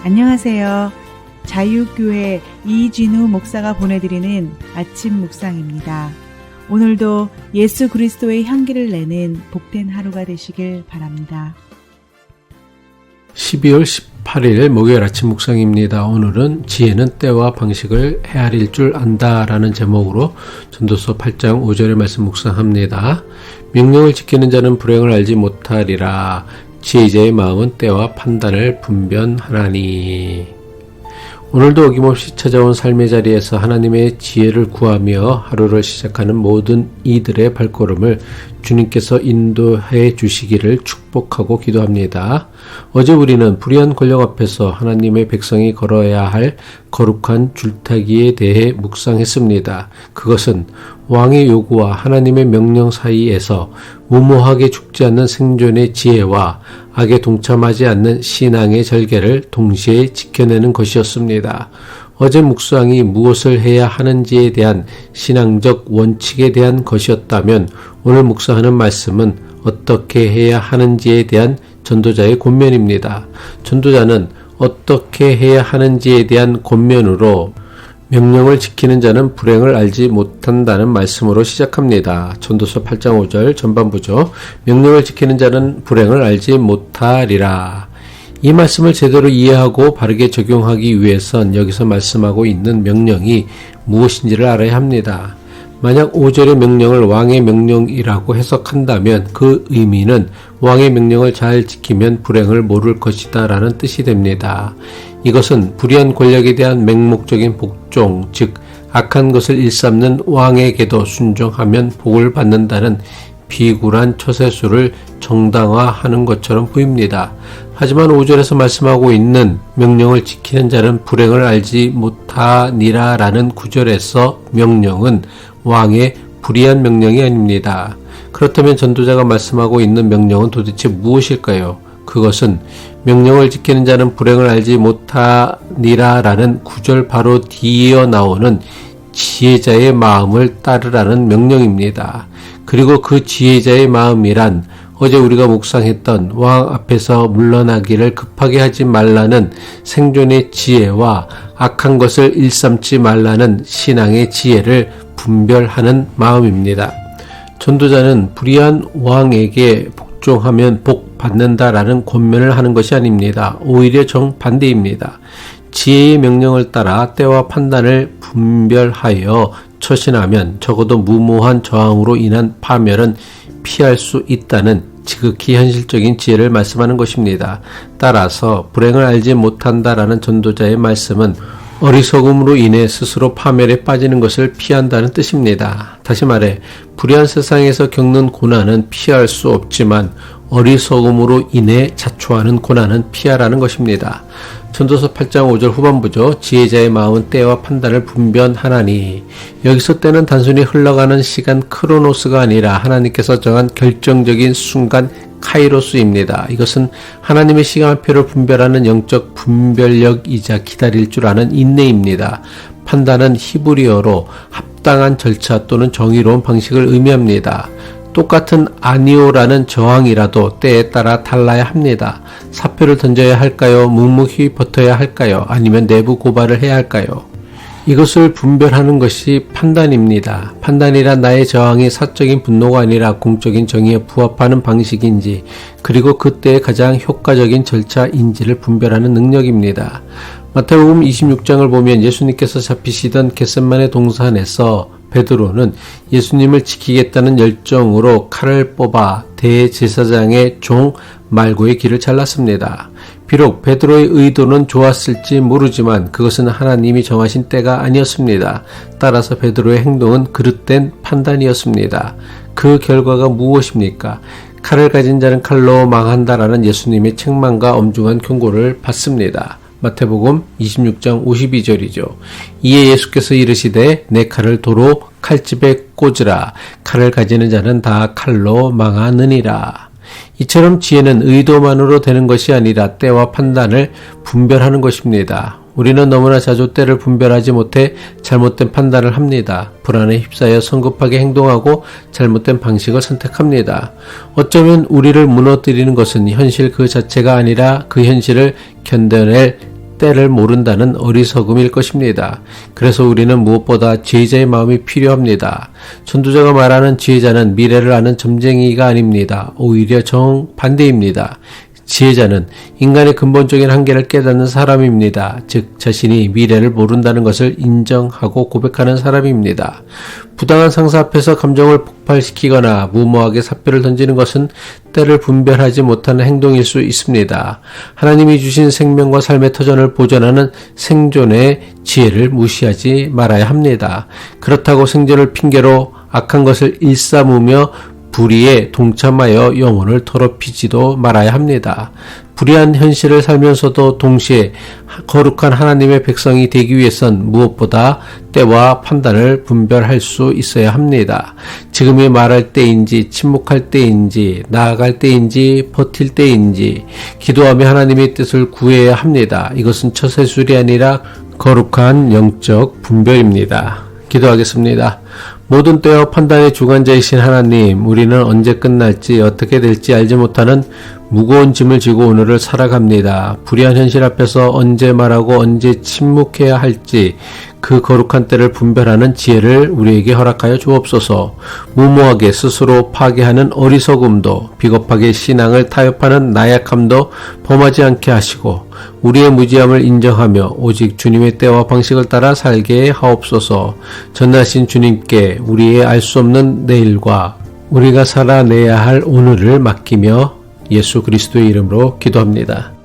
안녕하세요. 자유교회 이진우 목사가 보내드리는 아침 묵상입니다. 오늘도 예수 그리스도의 향기를 내는 복된 하루가 되시길 바랍니다. 12월 18일 목요일 아침 묵상입니다. 오늘은 지혜는 때와 방식을 헤아릴 줄 안다 라는 제목으로 전도서 8장 5절의 말씀 묵상합니다. 명령을 지키는 자는 불행을 알지 못하리라. 지혜자의 마음은 때와 판단을 분별하나니. 오늘도 어김없이 찾아온 삶의 자리에서 하나님의 지혜를 구하며 하루를 시작하는 모든 이들의 발걸음을 주님께서 인도해 주시기를 축복하고 기도합니다. 어제 우리는 불의한 권력 앞에서 하나님의 백성이 걸어야 할 거룩한 줄타기에 대해 묵상했습니다. 그것은 왕의 요구와 하나님의 명령 사이에서 무모하게 죽지 않는 생존의 지혜와 악에 동참하지 않는 신앙의 절개를 동시에 지켜내는 것이었습니다. 어제 묵상이 무엇을 해야 하는지에 대한 신앙적 원칙에 대한 것이었다면 오늘 묵상하는 말씀은 어떻게 해야 하는지에 대한 전도자의 권면입니다. 전도자는 어떻게 해야 하는지에 대한 권면으로 명령을 지키는 자는 불행을 알지 못한다는 말씀으로 시작합니다. 전도서 8장 5절 전반부죠. 명령을 지키는 자는 불행을 알지 못하리라. 이 말씀을 제대로 이해하고 바르게 적용하기 위해선 여기서 말씀하고 있는 명령이 무엇인지를 알아야 합니다. 만약 5절의 명령을 왕의 명령이라고 해석한다면 그 의미는 왕의 명령을 잘 지키면 불행을 모를 것이다 라는 뜻이 됩니다. 이것은 불의한 권력에 대한 맹목적인 복종, 즉 악한 것을 일삼는 왕에게도 순종하면 복을 받는다는 비굴한 처세술을 정당화하는 것처럼 보입니다. 하지만 5절에서 말씀하고 있는 명령을 지키는 자는 불행을 알지 못하니라 라는 구절에서 명령은 왕의 불의한 명령이 아닙니다. 그렇다면 전도자가 말씀하고 있는 명령은 도대체 무엇일까요? 그것은 명령을 지키는 자는 불행을 알지 못하니라 라는 구절 바로 뒤이어 나오는 지혜자의 마음을 따르라는 명령입니다. 그리고 그 지혜자의 마음이란 어제 우리가 묵상했던 왕 앞에서 물러나기를 급하게 하지 말라는 생존의 지혜와 악한 것을 일삼지 말라는 신앙의 지혜를 분별하는 마음입니다. 전도자는 불의한 왕에게 복종하면 복 받는다라는 권면을 하는 것이 아닙니다. 오히려 정반대입니다. 지혜의 명령을 따라 때와 판단을 분별하여 처신하면 적어도 무모한 저항으로 인한 파멸은 피할 수 있다는 지극히 현실적인 지혜를 말씀하는 것입니다. 따라서 불행을 알지 못한다라는 전도자의 말씀은 어리석음으로 인해 스스로 파멸에 빠지는 것을 피한다는 뜻입니다. 다시 말해 불의한 세상에서 겪는 고난은 피할 수 없지만 어리석음으로 인해 자초하는 고난은 피하라는 것입니다. 전도서 8장 5절 후반부죠. 지혜자의 마음은 때와 판단을 분별하나니. 여기서 때는 단순히 흘러가는 시간 크로노스가 아니라 하나님께서 정한 결정적인 순간 카이로스입니다. 이것은 하나님의 시간표를 분별하는 영적 분별력이자 기다릴 줄 아는 인내입니다. 판단은 히브리어로 합당한 절차 또는 정의로운 방식을 의미합니다. 똑같은 아니오라는 저항이라도 때에 따라 달라야 합니다. 사표를 던져야 할까요? 묵묵히 버텨야 할까요? 아니면 내부 고발을 해야 할까요? 이것을 분별하는 것이 판단입니다. 판단이란 나의 저항이 사적인 분노가 아니라 공적인 정의에 부합하는 방식인지, 그리고 그때의 가장 효과적인 절차인지를 분별하는 능력입니다. 마태복음 26장을 보면 예수님께서 잡히시던 겟셋마네 동산에서 베드로는 예수님을 지키겠다는 열정으로 칼을 뽑아 대제사장의 종 말고의 길을 잘랐습니다. 비록 베드로의 의도는 좋았을지 모르지만 그것은 하나님이 정하신 때가 아니었습니다. 따라서 베드로의 행동은 그릇된 판단이었습니다. 그 결과가 무엇입니까? 칼을 가진 자는 칼로 망한다라는 예수님의 책망과 엄중한 경고를 받습니다. 마태복음 26장 52절이죠. 이에 예수께서 이르시되 내 칼을 도로 칼집에 꽂으라. 칼을 가지는 자는 다 칼로 망하느니라. 이처럼 지혜는 의도만으로 되는 것이 아니라 때와 판단을 분별하는 것입니다. 우리는 너무나 자주 때를 분별하지 못해 잘못된 판단을 합니다. 불안에 휩싸여 성급하게 행동하고 잘못된 방식을 선택합니다. 어쩌면 우리를 무너뜨리는 것은 현실 그 자체가 아니라 그 현실을 견뎌낼 때를 모른다는 어리석음일 것입니다. 그래서 우리는 무엇보다 지혜자의 마음이 필요합니다. 전도자가 말하는 지혜자는 미래를 아는 점쟁이가 아닙니다. 오히려 정반대입니다. 지혜자는 인간의 근본적인 한계를 깨닫는 사람입니다. 즉 자신이 미래를 모른다는 것을 인정하고 고백하는 사람입니다. 부당한 상사 앞에서 감정을 폭발시키거나 무모하게 사표를 던지는 것은 때를 분별하지 못하는 행동일 수 있습니다. 하나님이 주신 생명과 삶의 터전을 보존하는 생존의 지혜를 무시하지 말아야 합니다. 그렇다고 생존을 핑계로 악한 것을 일삼으며 불의에 동참하여 영혼을 더럽히지도 말아야 합니다. 불의한 현실을 살면서도 동시에 거룩한 하나님의 백성이 되기 위해선 무엇보다 때와 판단을 분별할 수 있어야 합니다. 지금이 말할 때인지 침묵할 때인지 나아갈 때인지 버틸 때인지 기도하며 하나님의 뜻을 구해야 합니다. 이것은 처세술이 아니라 거룩한 영적 분별입니다. 기도하겠습니다. 모든 때와 판단의 주관자이신 하나님, 우리는 언제 끝날지 어떻게 될지 알지 못하는 무거운 짐을 지고 오늘을 살아갑니다. 불의한 현실 앞에서 언제 말하고 언제 침묵해야 할지 그 거룩한 때를 분별하는 지혜를 우리에게 허락하여 주옵소서. 무모하게 스스로 파괴하는 어리석음도 비겁하게 신앙을 타협하는 나약함도 범하지 않게 하시고 우리의 무지함을 인정하며 오직 주님의 때와 방식을 따라 살게 하옵소서. 전하신 주님께 우리의 알 수 없는 내일과 우리가 살아내야 할 오늘을 맡기며 예수 그리스도의 이름으로 기도합니다.